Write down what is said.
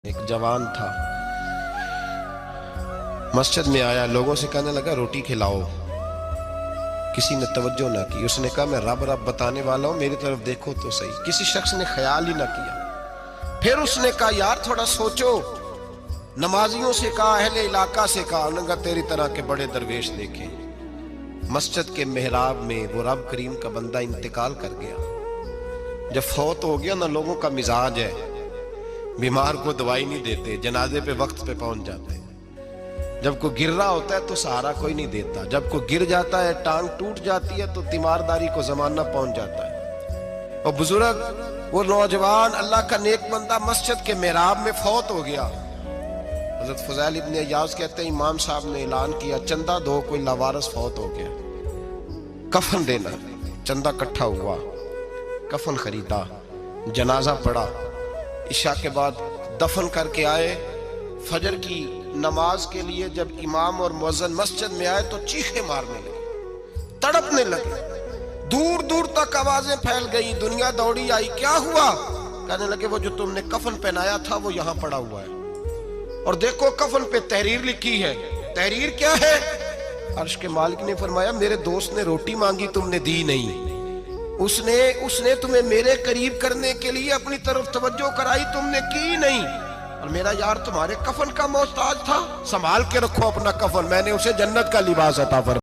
एक जवान था, मस्जिद में आया, लोगों से कहने लगा रोटी खिलाओ। किसी ने तवज्जो ना की। उसने कहा मैं रब रब बताने वाला हूं, मेरी तरफ देखो तो सही। किसी शख्स ने ख्याल ही ना किया। फिर उसने कहा यार थोड़ा सोचो। नमाजियों से कहा, अहले इलाका से कहा, उन्होंने कहा तेरी तरह के बड़े दरवेश देखे। मस्जिद के मेहराब में वो रब करीम का बंदा इंतकाल कर गया। जब फौत हो गया ना, लोगों का मिजाज है, बीमार को दवाई नहीं देते, जनाजे पे वक्त पे पहुंच जाते हैं। जब कोई गिर रहा होता है तो सहारा कोई नहीं देता। जब कोई गिर जाता है, टांग टूट जाती है, तो तीमारदारी को जमाना पहुंच जाता है। और बुजुर्ग, वो नौजवान अल्लाह का नेक बंदा मस्जिद के मेहराब में फौत हो गया। हजरत फुज़ैल इब्न अय्याज़ कहते हैं इमाम साहब ने ऐलान किया चंदा दो, कोई लावारिस फौत हो गया, कफन देना। चंदा इकट्ठा हुआ, कफन खरीदा, जनाजा पड़ा। इशा के बाद दफन करके आए। फजर की नमाज के लिए जब इमाम और मुअज्जिन मस्जिद में आए तो चीखे मारने लगे, तड़पने लगे। दूर दूर तक आवाजें फैल गई, दुनिया दौड़ी आई। क्या हुआ? कहने लगे वो जो तुमने कफन पहनाया था वो यहां पड़ा हुआ है, और देखो कफन पे तहरीर लिखी है। तहरीर क्या है? अर्श के मालिक ने फरमाया मेरे दोस्त ने रोटी मांगी, तुमने दी नहीं। उसने तुम्हें मेरे करीब करने के लिए अपनी तरफ तवज्जो कराई, तुमने की नहीं। और मेरा यार तुम्हारे कफन का मोहताज था, संभाल के रखो अपना कफन, मैंने उसे जन्नत का लिबास अता फरमाया।